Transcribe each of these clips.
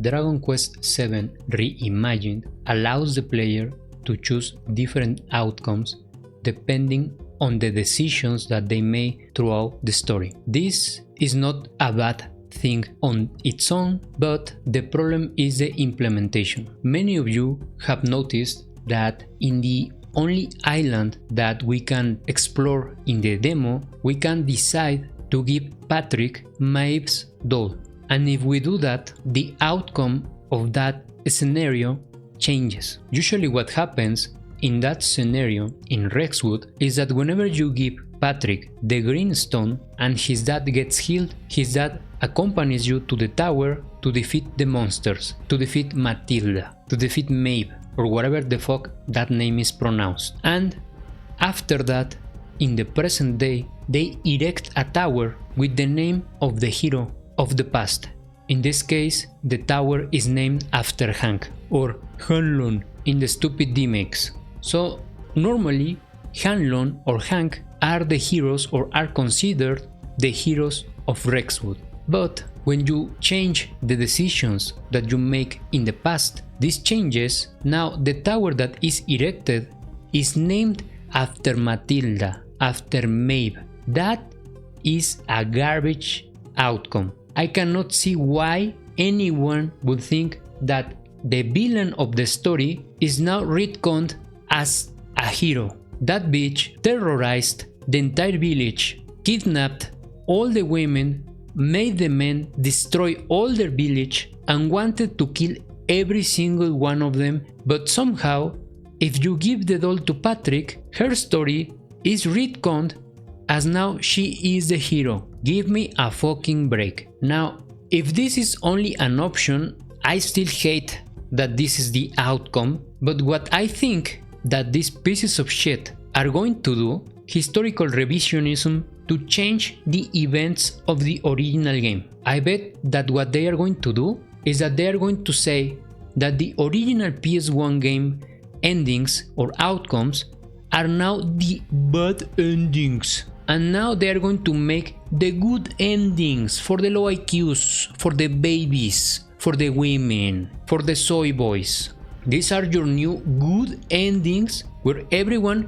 Dragon Quest VII Reimagined allows the player to choose different outcomes depending on the decisions that they make throughout the story. This is not a bad thing on its own, but the problem is the implementation. Many of you have noticed that in the only island that we can explore in the demo, we can decide to give Patrick Maeve's doll. And if we do that, the outcome of that scenario changes. Usually what happens in that scenario in Rexwood is that whenever you give Patrick the green stone and his dad gets healed, his dad accompanies you to the tower to defeat the monsters, to defeat Matilda, to defeat Maeve, or whatever the fuck that name is pronounced. And after that, in the present day, they erect a tower with the name of the hero of the past. In this case, the tower is named after Hank, or Hanlon in the stupid remakes. So normally, Hanlon or Hank are the heroes or are considered the heroes of Rexwood. But when you change the decisions that you make in the past, this changes. Now the tower that is erected is named after Matilda, after Maeve. That is a garbage outcome. I cannot see why anyone would think that the villain of the story is now retconned as a hero. That bitch terrorized the entire village, kidnapped all the women, made the men destroy all their village, and wanted to kill every single one of them. But somehow, if you give the doll to Patrick, her story is retconned as now she is the hero. Give me a fucking break. Now, if this is only an option, I still hate that this is the outcome, but what I think that these pieces of shit are going to do, historical revisionism, to change the events of the original game. I bet that what they are going to do is that they are going to say that the original PS1 game endings or outcomes are now the bad endings. And now they are going to make the good endings for the low IQs, for the babies, for the women, for the soy boys. These are your new good endings where everyone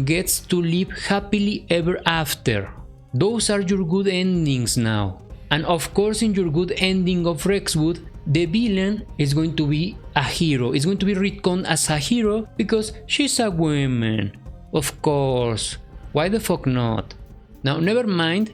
gets to live happily ever after. Those are your good endings now. And of course, in your good ending of Rexwood, the villain is going to be a hero. It's going to be retconned as a hero because she's a woman. Of course. Why the fuck not? Now, never mind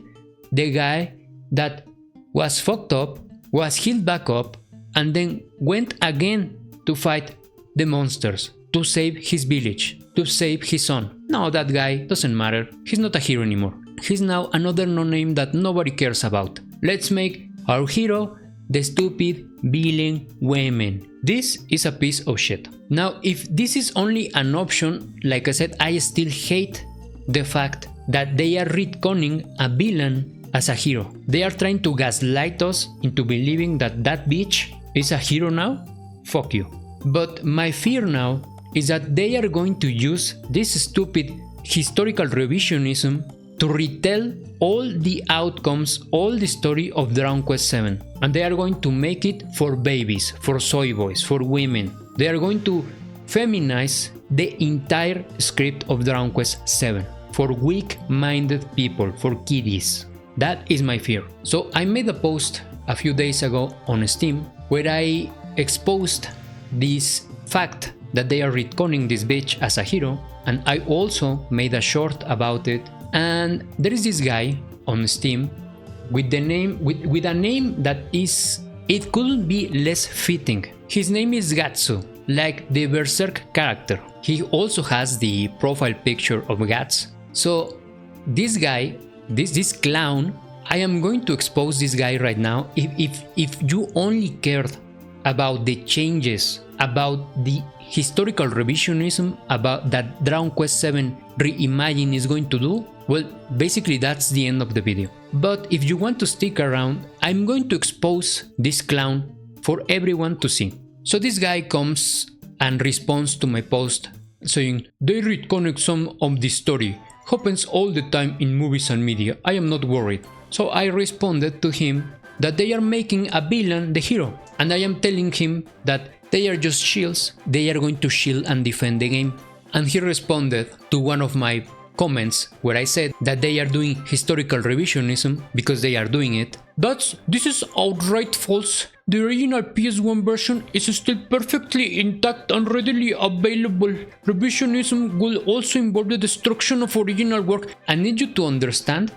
the guy that was fucked up, was healed back up, and then went again to fight the monsters, to save his village, to save his son. No, that guy doesn't matter. He's not a hero anymore. He's now another no-name that nobody cares about. Let's make our hero the stupid villain women. This is a piece of shit. Now, if this is only an option, like I said, I still hate the fact that they are retconning a villain as a hero. They are trying to gaslight us into believing that that bitch is a hero now. Fuck you. But my fear now is that they are going to use this stupid historical revisionism to retell all the outcomes, all the story of Dragon Quest VII. And they are going to make it for babies, for soy boys, for women. They are going to feminize the entire script of Dragon Quest VII for weak-minded people, for kiddies. That is my fear. So I made a post a few days ago on Steam where I exposed this fact that they are retconning this bitch as a hero, and I also made a short about it. And there is this guy on Steam with the name with a name that is, it couldn't be less fitting. His name is Gatsu, like the Berserk character. He also has the profile picture of Gats. So this guy, this clown, I am going to expose this guy right now. If you only cared about the changes, about the historical revisionism, about that Dragon Quest VII Reimagined is going to do, well, basically that's the end of the video. But if you want to stick around, I'm going to expose this clown for everyone to see. So this guy comes and responds to my post saying, "They retconnect some of the story. Happens all the time in movies and media. I am not worried." So I responded to him that they are making a villain the hero, and I am telling him that they are just shills, they are going to shield and defend the game. And he responded to one of my comments where I said that they are doing historical revisionism because they are doing it. This is outright false. The original PS1 version is still perfectly intact and readily available. Revisionism will also involve the destruction of original work. I need you to understand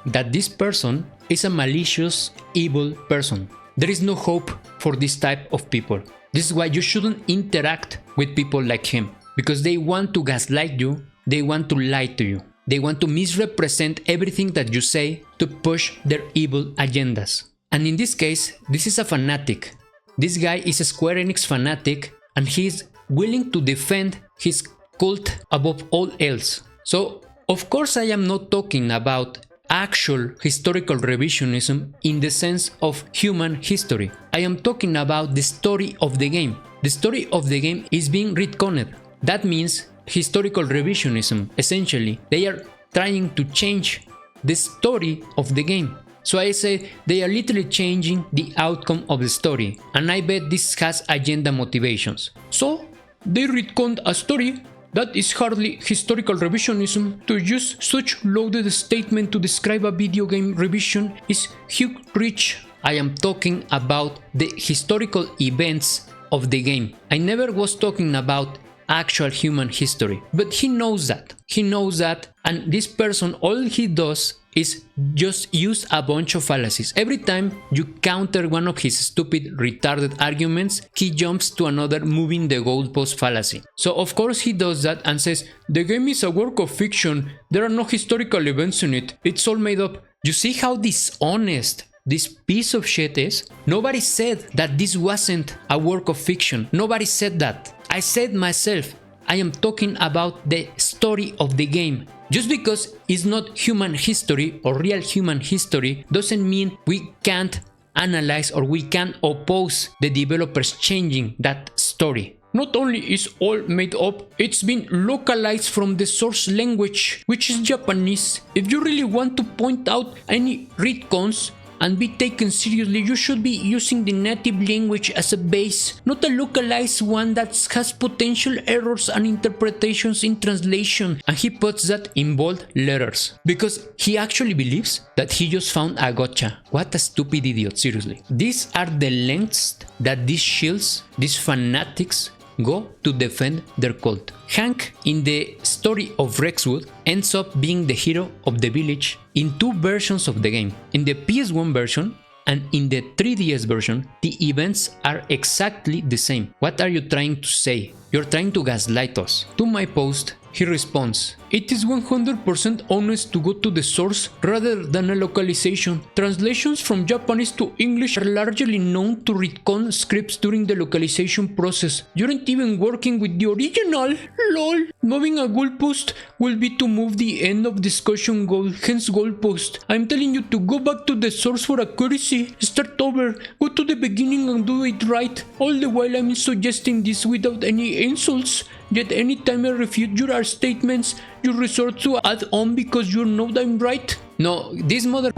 that this person is a malicious, evil person. There is no hope for this type of people. This is why you shouldn't interact with people like him, because they want to gaslight you, they want to lie to you, they want to misrepresent everything that you say to push their evil agendas. And in this case, this is a fanatic. This guy is a Square Enix fanatic, and he is willing to defend his cult above all else. So, of course, I am not talking about actual historical revisionism in the sense of human history. I am talking about the story of the game. The story of the game is being retconned. That means historical revisionism. Essentially, they are trying to change the story of the game. So I say they are literally changing the outcome of the story, and I bet this has agenda motivations. So they retconned a story that is hardly historical revisionism. To use such loaded statement to describe a video game revision is huge reach. I am talking about the historical events of the game. I never was talking about actual human history, but he knows that. He knows that, and this person, all he does is just use a bunch of fallacies. Every time you counter one of his stupid, retarded arguments, he jumps to another moving the goalpost fallacy. So of course he does that and says, the game is a work of fiction, there are no historical events in it, it's all made up. You see how dishonest this piece of shit is? Nobody said that this wasn't a work of fiction. Nobody said that. I said myself, I am talking about the story of the game. Just because it's not human history or real human history doesn't mean we can't analyze or we can't oppose the developers changing that story. Not only is all made up, it's been localized from the source language, which is Japanese. If you really want to point out any retcons and be taken seriously, you should be using the native language as a base, not a localized one that has potential errors and interpretations in translation. And he puts that in bold letters, because he actually believes that he just found a gotcha. What a stupid idiot, seriously. These are the lengths that these shills, these fanatics, go to defend their cult. Hank, in the story of Rexwood, ends up being the hero of the village in two versions of the game. In the PS1 version and in the 3DS version, the events are exactly the same. What are you trying to say? You're trying to gaslight us. To my post, he responds, it is 100% honest to go to the source rather than a localization. Translations from Japanese to English are largely known to retcon scripts during the localization process. You aren't even working with the original, lol. Moving a goalpost will be to move the end of discussion goal, hence goalpost. I'm telling you to go back to the source for accuracy. Start over, go to the beginning and do it right. All the while I'm suggesting this without any insults. Yet anytime I refute your statements, you resort to add on because you know I'm right. No, this mother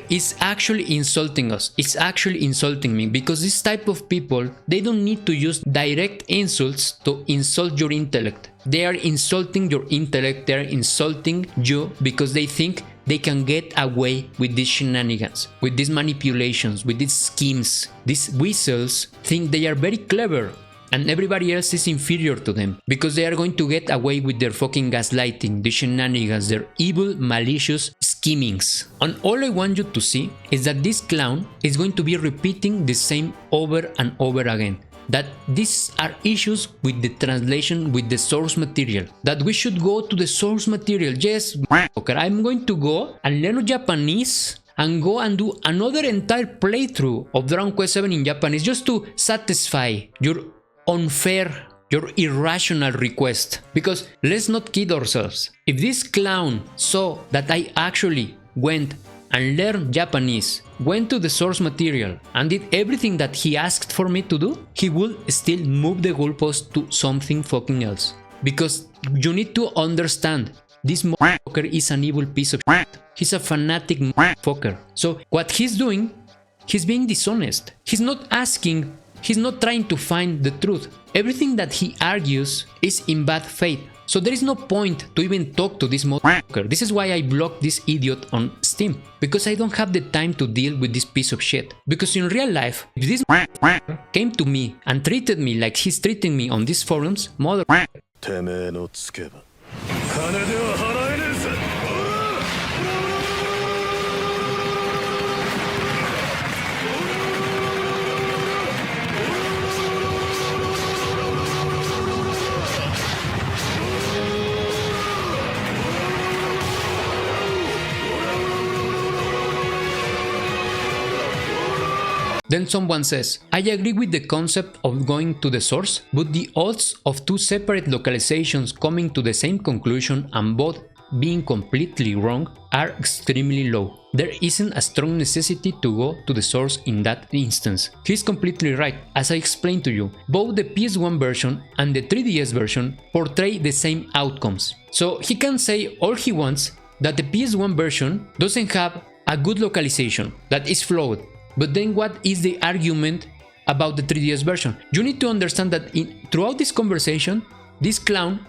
is actually insulting us. It's actually insulting me, because this type of people, they don't need to use direct insults to insult your intellect. They are insulting your intellect, they are insulting you because they think they can get away with these shenanigans, with these manipulations, with these schemes. These weasels think they are very clever, and everybody else is inferior to them, because they are going to get away with their fucking gaslighting, the shenanigans, their evil, malicious schemings. And all I want you to see is that this clown is going to be repeating the same over and over again. That these are issues with the translation, with the source material. That we should go to the source material. Yes, okay, I'm going to go and learn Japanese and go and do another entire playthrough of Dragon Quest VII in Japanese just to satisfy your unfair, your irrational request. Because let's not kid ourselves. If this clown saw that I actually went and learned Japanese, went to the source material and did everything that he asked for me to do, he will still move the goalpost to something fucking else. Because you need to understand, this motherfucker is an evil piece of shit. He's a fanatic motherfucker. So what he's doing, he's being dishonest. He's not asking, he's not trying to find the truth. Everything that he argues is in bad faith. So there is no point to even talk to this motherfucker. This is why I blocked this idiot on Steam. Because I don't have the time to deal with this piece of shit. Because in real life, if this came to me and treated me like he's treating me on these forums, mother... Then someone says, I agree with the concept of going to the source, but the odds of two separate localizations coming to the same conclusion and both being completely wrong are extremely low. There isn't a strong necessity to go to the source in that instance. He's completely right. As I explained to you, both the PS1 version and the 3DS version portray the same outcomes. So he can say all he wants that the PS1 version doesn't have a good localization, that is flawed. But then what is the argument about the 3DS version? You need to understand that throughout this conversation, this clown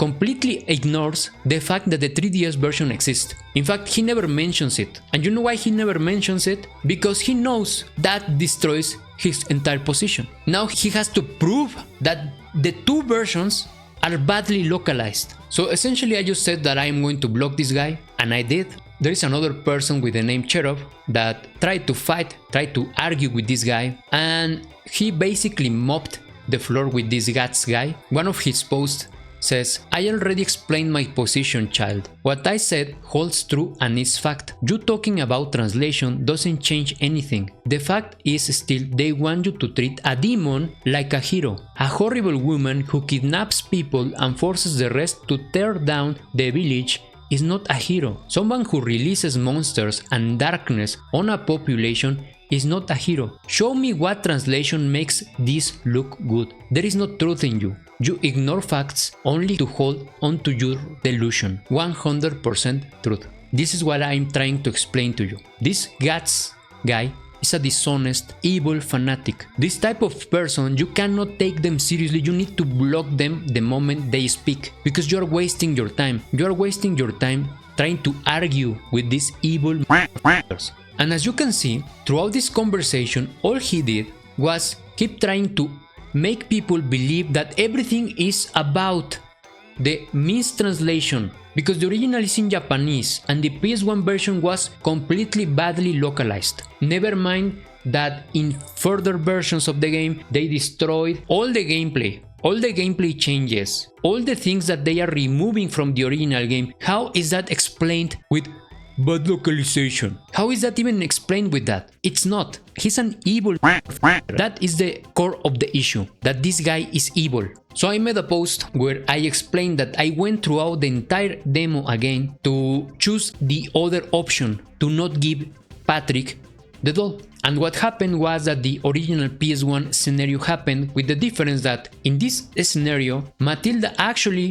completely ignores the fact that the 3DS version exists. In fact, he never mentions it. And you know why he never mentions it? Because he knows that destroys his entire position. Now he has to prove that the two versions are badly localized. So essentially I just said that I am going to block this guy, and I did. There is another person with the name Cherov that tried to argue with this guy, and he basically mopped the floor with this Guts guy. One of his posts says, I already explained my position, child. What I said holds true and is fact. You talking about translation doesn't change anything. The fact is still they want you to treat a demon like a hero. A horrible woman who kidnaps people and forces the rest to tear down the village is not a hero. Someone who releases monsters and darkness on a population is not a hero. Show me what translation makes this look good. There is no truth in you. You ignore facts only to hold on to your delusion. 100% truth. This is what I'm trying to explain to you. This Guts guy is a dishonest, evil fanatic. This type of person, you cannot take them seriously. You need to block them the moment they speak, because you are wasting your time. You are wasting your time trying to argue with these evil motherfuckers. And as you can see, throughout this conversation, all he did was keep trying to make people believe that everything is about the mistranslation, because the original is in Japanese and the PS1 version was completely badly localized. Never mind that in further versions of the game they destroyed all the gameplay changes, all the things that they are removing from the original game. How is that explained with bad localization? How is that even explained with that? It's not. He's an evil. That is the core of the issue, that this guy is evil. So I made a post where I explained that I went throughout the entire demo again to choose the other option, to not give Patrick the doll. And what happened was that the original PS1 scenario happened, with the difference that in this scenario, Matilda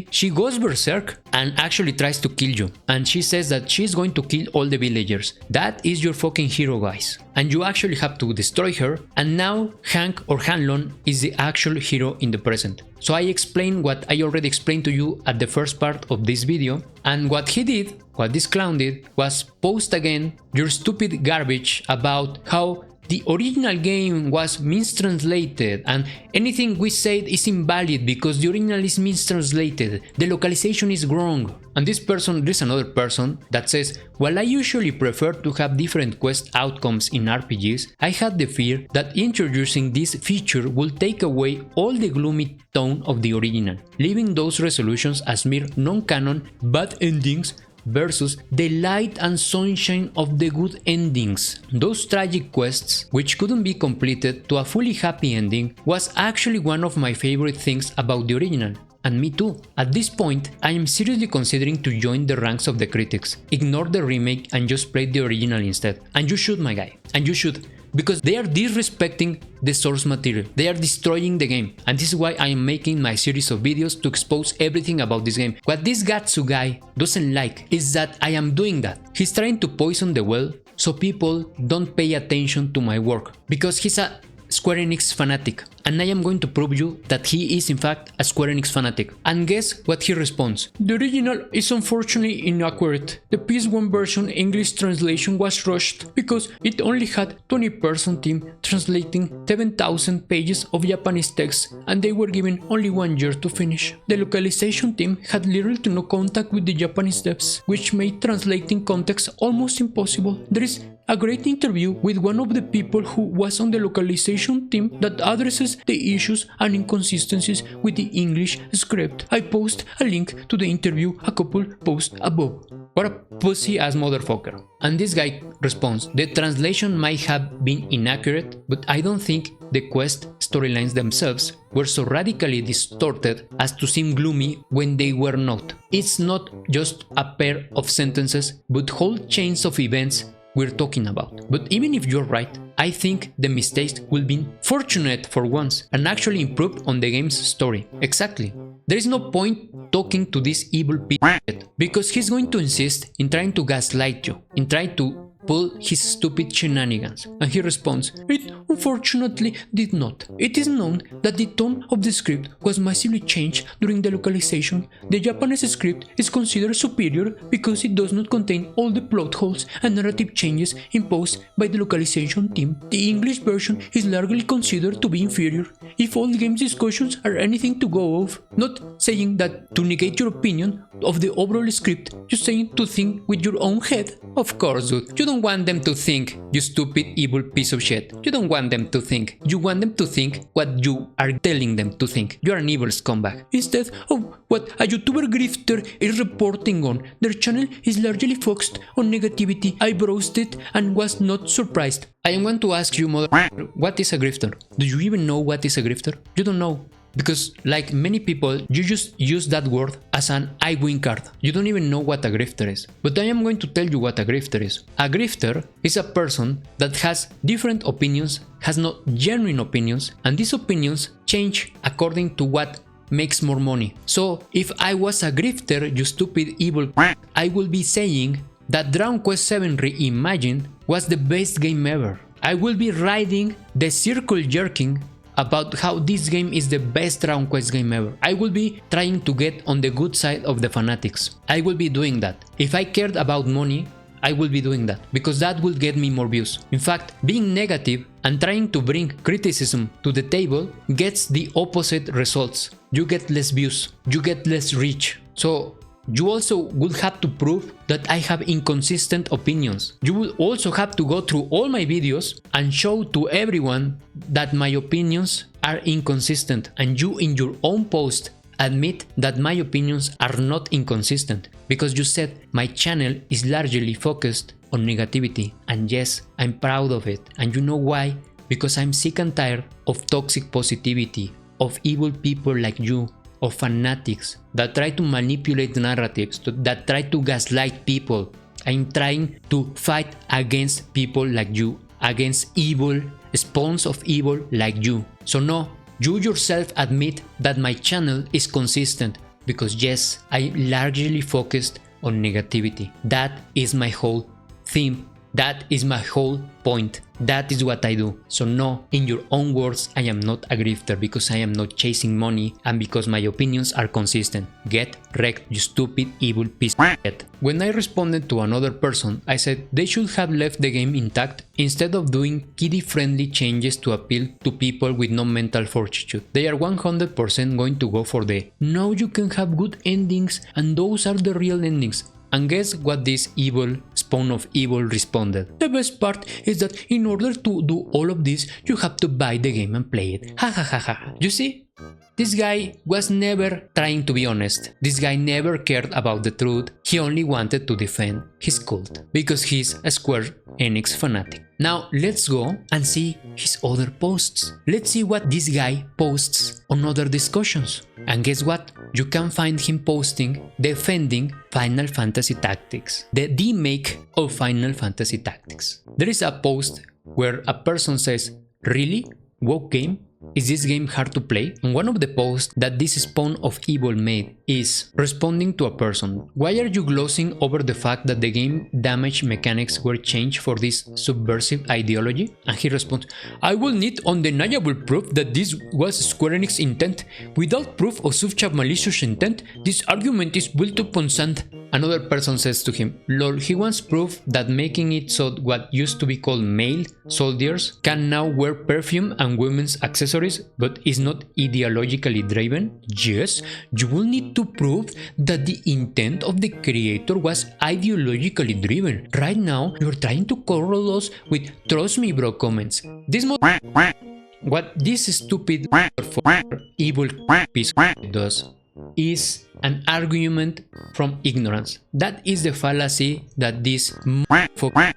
she goes berserk and actually tries to kill you. And she says that she's going to kill all the villagers. That is your fucking hero, guys. And you actually have to destroy her. And now Hank or Hanlon is the actual hero in the present. So I explained what I already explained to you at the first part of this video. And what he did, what this clown did, was post again your stupid garbage about how the original game was mistranslated and anything we said is invalid because the original is mistranslated, the localization is wrong. And there's another person that says, while I usually prefer to have different quest outcomes in RPGs, I had the fear that introducing this feature will take away all the gloomy tone of the original, leaving those resolutions as mere non-canon bad endings versus the light and sunshine of the good endings. Those tragic quests, which couldn't be completed to a fully happy ending, was actually one of my favorite things about the original. And me too. At this point, I am seriously considering to join the ranks of the critics, ignore the remake and just play the original instead. And you should, my guy. And you should. Because they are disrespecting the source material. They are destroying the game. And this is why I am making my series of videos to expose everything about this game. What this Gatsu guy doesn't like is that I am doing that. He's trying to poison the well so people don't pay attention to my work, because he's a Square Enix fanatic, and I am going to prove you that he is in fact a Square Enix fanatic. And guess what he responds? The original is unfortunately inaccurate. The PS1 version English translation was rushed because it only had 20-person team translating 7,000 pages of Japanese text, and they were given only 1 year to finish. The localization team had little to no contact with the Japanese devs, which made translating context almost impossible. There is a great interview with one of the people who was on the localization team that addresses the issues and inconsistencies with the English script. I post a link to the interview a couple posts above. What a pussy ass motherfucker. And this guy responds, the translation might have been inaccurate, but I don't think the quest storylines themselves were so radically distorted as to seem gloomy when they were not. It's not just a pair of sentences, but whole chains of events we're talking about. But even if you're right, I think the mistakes will be fortunate for once and actually improve on the game's story. Exactly. There is no point talking to this evil piece of shit, because he's going to insist in trying to gaslight you, in trying to pull his stupid shenanigans. And he responds, it unfortunately did not. It is known that the tone of the script was massively changed during the localization. The Japanese script is considered superior because it does not contain all the plot holes and narrative changes imposed by the localization team. The English version is largely considered to be inferior. If all the game's discussions are anything to go off, not saying that to negate your opinion of the overall script, just saying to think with your own head. Of course, dude, you don't want them to think, you stupid evil piece of shit. You don't want them to think. You want them to think what you are telling them to think. You are an evil scumbag. Instead of what a YouTuber grifter is reporting on, their channel is largely focused on negativity. I browsed it and was not surprised. I am going to ask you, motherfucker, what is a grifter? Do you even know what is a grifter? You don't know. Because, like many people, you just use that word as an I win card. You don't even know what a grifter is. But I am going to tell you what a grifter is. A grifter is a person that has different opinions, has no genuine opinions, and these opinions change according to what makes more money. So, if I was a grifter, you stupid evil, I will be saying that Dragon Quest VII Reimagined was the best game ever. I will be riding the circle jerking about how this game is the best Dragon Quest game ever. I will be trying to get on the good side of the fanatics. I will be doing that. If I cared about money, I will be doing that, because that will get me more views. In fact, being negative and trying to bring criticism to the table gets the opposite results. You get less views, you get less reach. So you also would have to prove that I have inconsistent opinions. You will also have to go through all my videos and show to everyone that my opinions are inconsistent, and you in your own post admit that my opinions are not inconsistent, because you said my channel is largely focused on negativity, and yes, I'm proud of it. And you know why? Because I'm sick and tired of toxic positivity, of evil people like you, of fanatics that try to manipulate narratives, that try to gaslight people. I'm trying to fight against people like you, against evil, spawns of evil like you. So no, you yourself admit that my channel is consistent, because yes, I largely focused on negativity. That is my whole theme. That is my whole point. That is what I do. So no, in your own words, I am not a grifter, because I am not chasing money and because my opinions are consistent. Get wrecked, you stupid evil piece of shit. When I responded to another person, I said they should have left the game intact instead of doing kiddie-friendly changes to appeal to people with no mental fortitude. They are 100% going to go for the "now you can have good endings and those are the real endings." And guess what this evil spawn of evil responded? The best part is that in order to do all of this, you have to buy the game and play it. Ha ha ha ha. You see? This guy was never trying to be honest. This guy never cared about the truth. He only wanted to defend his cult, because he's a Square Enix fanatic. Now let's go and see his other posts. Let's see what this guy posts on other discussions. And guess what? You can find him posting defending Final Fantasy Tactics, the remake of Final Fantasy Tactics. There is a post where a person says, "Really? Woke game? Is this game hard to play? And one of the posts that this spawn of evil made is responding to a person. Why are you glossing over the fact that the game damage mechanics were changed for this subversive ideology? And he responds, I will need undeniable proof that this was Square Enix intent. Without proof of such a malicious intent, this argument is built upon sand. Another person says to him, lol, he wants proof that making it so what used to be called male soldiers can now wear perfume and women's accessories, but is not ideologically driven? Yes, you will need to prove that the intent of the creator was ideologically driven. Right now, you're trying to corral us with trust me bro comments. What this stupid evil piece does is an argument from ignorance. That is the fallacy that this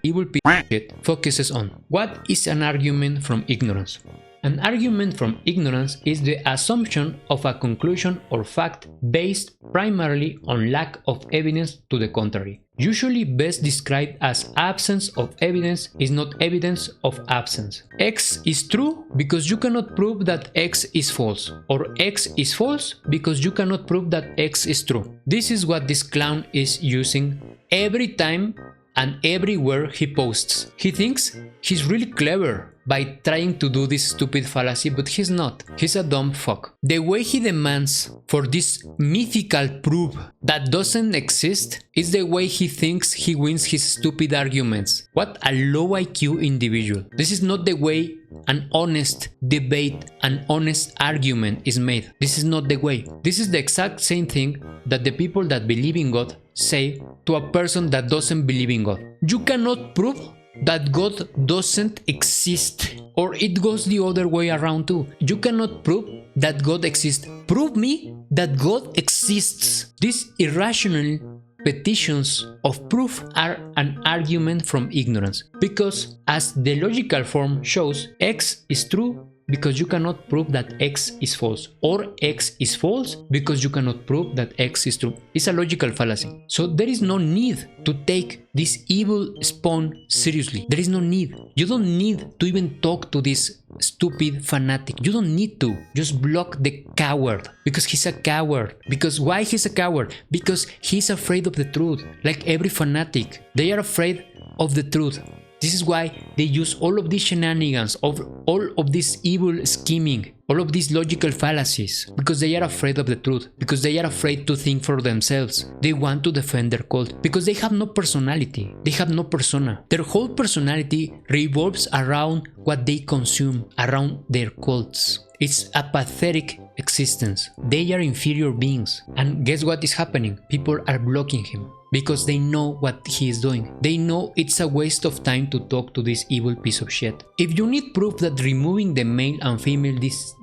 evil piece focuses on. What is an argument from ignorance? An argument from ignorance is the assumption of a conclusion or fact based primarily on lack of evidence to the contrary. Usually best described as absence of evidence is not evidence of absence. X is true because you cannot prove that X is false, or X is false because you cannot prove that X is true. This is what this clown is using every time and everywhere he posts. He thinks he's really clever by trying to do this stupid fallacy, but he's not. He's a dumb fuck. The way he demands for this mythical proof that doesn't exist is the way he thinks he wins his stupid arguments. What a low IQ individual. This is not the way an honest debate, an honest argument is made. This is not the way. This is the exact same thing that the people that believe in God say to a person that doesn't believe in God. You cannot prove that God doesn't exist, or it goes the other way around too. You cannot prove that God exists. Prove me that God exists. These irrational petitions of proof are an argument from ignorance, because as the logical form shows, X is true because you cannot prove that X is false, or X is false because you cannot prove that X is true. It's a logical fallacy. So there is no need to take this evil spawn seriously. There is no need. You don't need to even talk to this stupid fanatic. You don't need to. Just block the coward, because he's a coward. Because why he's a coward? Because he's afraid of the truth. Like every fanatic, they are afraid of the truth. This is why they use all of these shenanigans, of all of this evil scheming, all of these logical fallacies, because they are afraid of the truth, because they are afraid to think for themselves. They want to defend their cult, because they have no personality, they have no persona. Their whole personality revolves around what they consume, around their cults. It's a pathetic existence. They are inferior beings. And guess what is happening? People are blocking him, because they know what he is doing. They know it's a waste of time to talk to this evil piece of shit. If you need proof that removing the male and female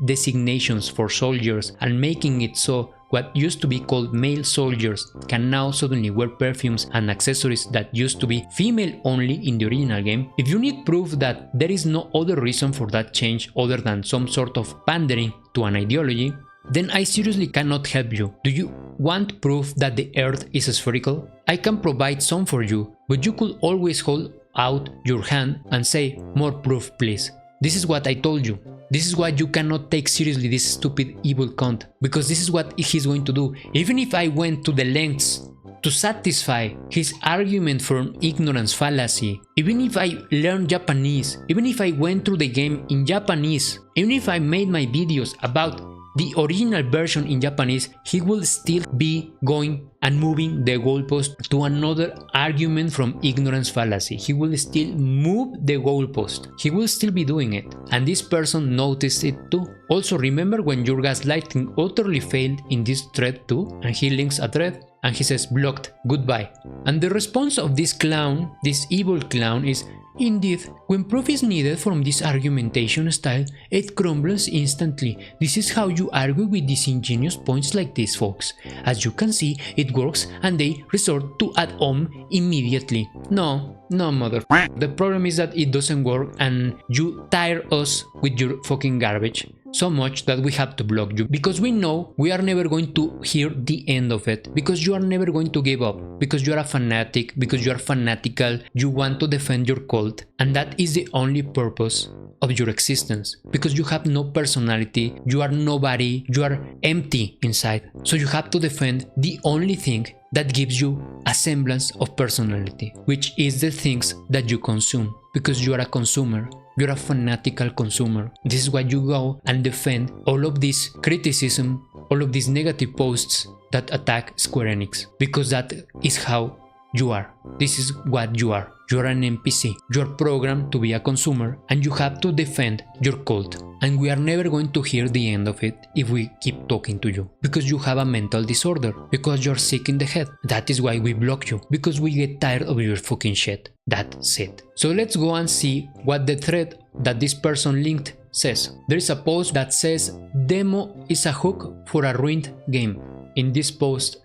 designations for soldiers and making it so what used to be called male soldiers can now suddenly wear perfumes and accessories that used to be female only in the original game, if you need proof that there is no other reason for that change other than some sort of pandering to an ideology, then I seriously cannot help you. Do you want proof that the earth is spherical? I can provide some for you, but you could always hold out your hand and say, more proof please. This is what I told you. This is why you cannot take seriously this stupid evil cunt, because this is what he's going to do. Even if I went to the lengths to satisfy his argument for ignorance fallacy, even if I learned Japanese, even if I went through the game in Japanese, even if I made my videos about the original version in Japanese, he will still be going and moving the goalpost to another argument from ignorance fallacy. He will still move the goalpost. He will still be doing it. And this person noticed it too. Also, remember when your gaslighting utterly failed in this thread too? And he links a thread and he says, blocked, goodbye. And the response of this clown, this evil clown, is, indeed, when proof is needed from this argumentation style, it crumbles instantly. This is how you argue with disingenuous points like this, folks. As you can see, it works and they resort to ad hom immediately. No, motherfucker. The problem is that it doesn't work and you tire us with your fucking garbage. so much that we have to block you, because we know we are never going to hear the end of it, because you are never going to give up, because you are a fanatic, because you are fanatical, you want to defend your cult, and that is the only purpose of your existence, because you have no personality, you are nobody, you are empty inside. So you have to defend the only thing that gives you a semblance of personality, which is the things that you consume, because you are a consumer. You're a fanatical consumer. This is why you go and defend all of this criticism, all of these negative posts that attack Square Enix, because that is how you are. This is what you are. You're an NPC. You're programmed to be a consumer, and you have to defend your cult. And we are never going to hear the end of it if we keep talking to you, because you have a mental disorder, because you're sick in the head. That is why we block you, because we get tired of your fucking shit. That's it. So let's go and see what the thread that this person linked says. There is a post that says demo is a hook for a ruined game. In this post,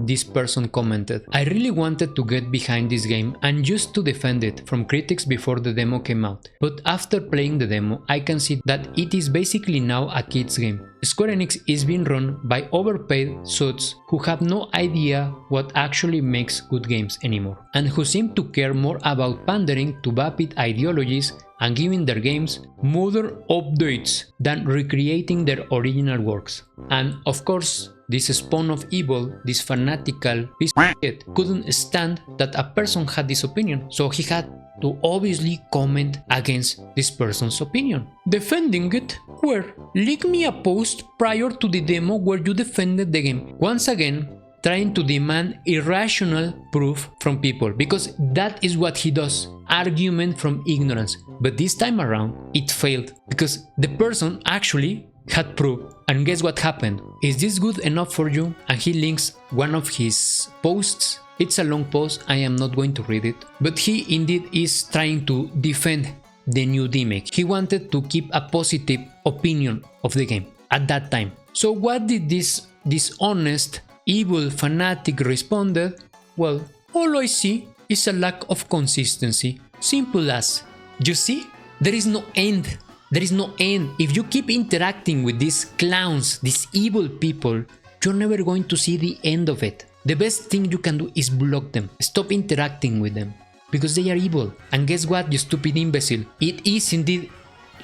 this person commented, I really wanted to get behind this game and used to defend it from critics before the demo came out, but after playing the demo I can see that it is basically now a kid's game. Square Enix is being run by overpaid suits who have no idea what actually makes good games anymore, and who seem to care more about pandering to vapid ideologies and giving their games modern updates than recreating their original works. And of course, this spawn of evil, this fanatical piece of shit, couldn't stand that a person had this opinion, so he had to obviously comment against this person's opinion. Defending it? Where? Leak me a post prior to the demo where you defended the game. Once again, trying to demand irrational proof from people, because that is what he does. Argument from ignorance. But this time around, it failed, because the person actually had proof. And guess what happened? Is this good enough for you? And he links one of his posts. It's a long post, I am not going to read it, but he indeed is trying to defend the new remake. He wanted to keep a positive opinion of the game at that time. So what did this dishonest, evil fanatic responded? Well, all I see is a lack of consistency. Simple as. You see? There is no end. There is no end. If you keep interacting with these clowns, these evil people, you're never going to see the end of it. The best thing you can do is block them. Stop interacting with them, because they are evil. And guess what, you stupid imbecile? It is indeed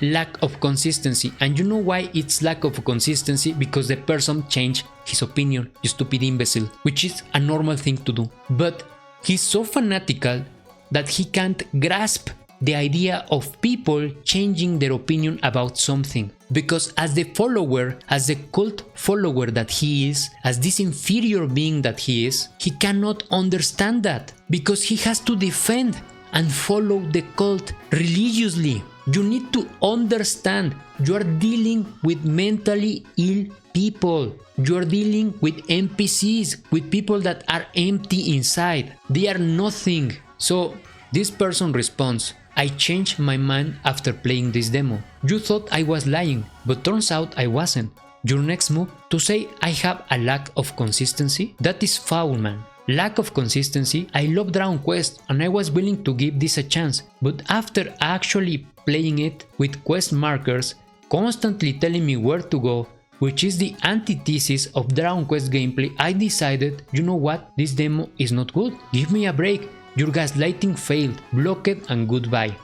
lack of consistency. And you know why it's lack of consistency? Because the person changed his opinion, you stupid imbecile, which is a normal thing to do. But he's so fanatical that he can't grasp the idea of people changing their opinion about something. Because as the follower, as the cult follower that he is, as this inferior being that he is, he cannot understand that, because he has to defend and follow the cult religiously. You need to understand, you are dealing with mentally ill people. You are dealing with NPCs, with people that are empty inside. They are nothing. So this person responds, I changed my mind after playing this demo. You thought I was lying, but turns out I wasn't. Your next move? To say I have a lack of consistency? That is foul, man. Lack of consistency? I love Dragon Quest and I was willing to give this a chance, but after actually playing it with quest markers constantly telling me where to go, which is the antithesis of Dragon Quest gameplay, I decided, you know what, this demo is not good. Give me a break. Your gaslighting failed, block it, and goodbye.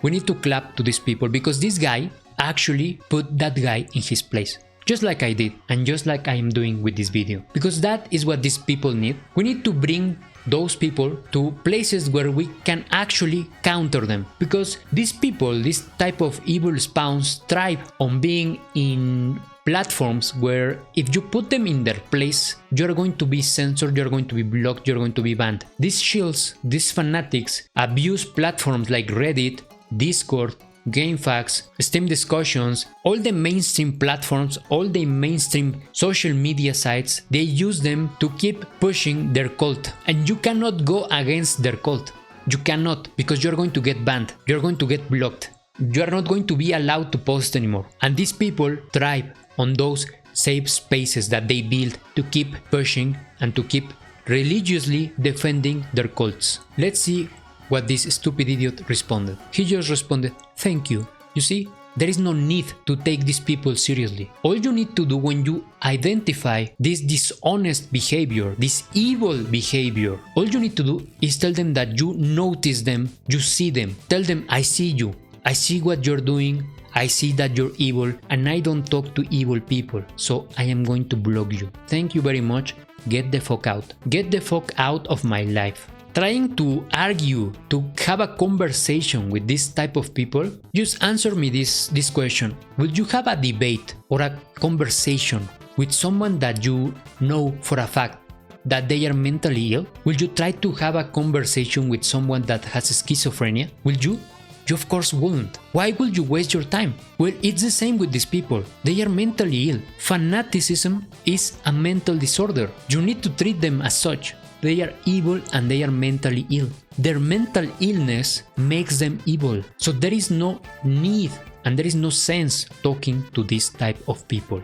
We need to clap to these people, because this guy actually put that guy in his place. Just like I did, and just like I am doing with this video. Because that is what these people need. We need to bring those people to places where we can actually counter them. Because these people, this type of evil spawns, thrive on being in platforms where if you put them in their place, you're going to be censored, you're going to be blocked, you're going to be banned. These shills, these fanatics, abuse platforms like Reddit, Discord, GameFAQs, Steam discussions, all the mainstream platforms, all the mainstream social media sites. They use them to keep pushing their cult, and you cannot go against their cult. You cannot, because you're going to get banned, you're going to get blocked, you are not going to be allowed to post anymore. And these people thrive on those safe spaces that they build to keep pushing and to keep religiously defending their cults. Let's see what this stupid idiot responded. He just responded, thank you. You see, There is no need to take these people seriously. All you need to do when you identify this dishonest behavior, this evil behavior, all you need to do is tell them that you notice them, you see them. Tell them, I see you, I see what you're doing, I see that you're evil, and I don't talk to evil people, so I am going to block you. Thank you very much. Get the fuck out. Get the fuck out of my life. Trying to argue, to have a conversation with this type of people, just answer me this question. Would you have a debate or a conversation with someone that you know for a fact that they are mentally ill? Will you try to have a conversation with someone that has schizophrenia? Will you? You of course wouldn't. Why would you waste your time? Well, it's the same with these people. They are mentally ill. Fanaticism is a mental disorder. You need to treat them as such. They are evil and they are mentally ill. Their mental illness makes them evil. So there is no need and there is no sense talking to this type of people.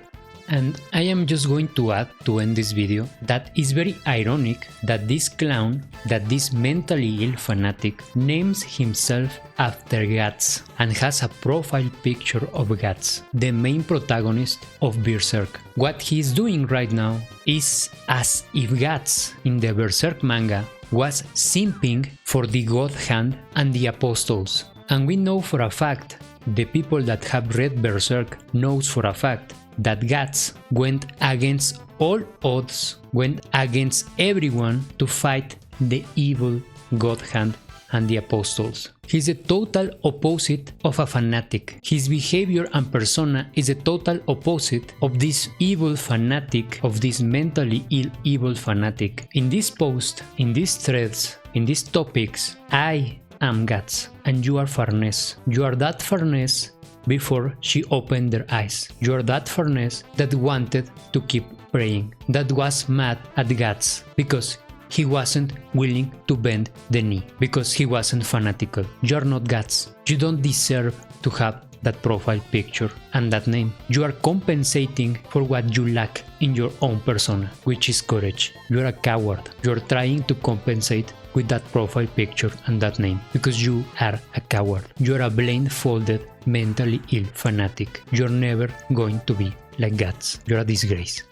And I am just going to add to end this video that it's very ironic that this clown, that this mentally ill fanatic names himself after Guts and has a profile picture of Guts, the main protagonist of Berserk. What he's doing right now is as if Guts in the Berserk manga was simping for the God Hand and the Apostles. And we know for a fact, the people that have read Berserk knows for a fact that Guts went against all odds, went against everyone to fight the evil God Hand and the Apostles. He's a total opposite of a fanatic. His behavior and persona is a total opposite of this evil fanatic, of this mentally ill evil fanatic. In this post, in these threads, in these topics, I am Guts and you are Farnese. You are that Farnese before she opened their eyes. You are that Farnese that wanted to keep praying, that was mad at Guts because he wasn't willing to bend the knee, because he wasn't fanatical. You are not Guts. You don't deserve to have that profile picture and that name. You are compensating for what you lack in your own persona, which is courage. You are a coward. You are trying to compensate with that profile picture and that name because you are a coward. You are a blindfolded, mentally ill fanatic. You're never going to be like Guts. You're a disgrace.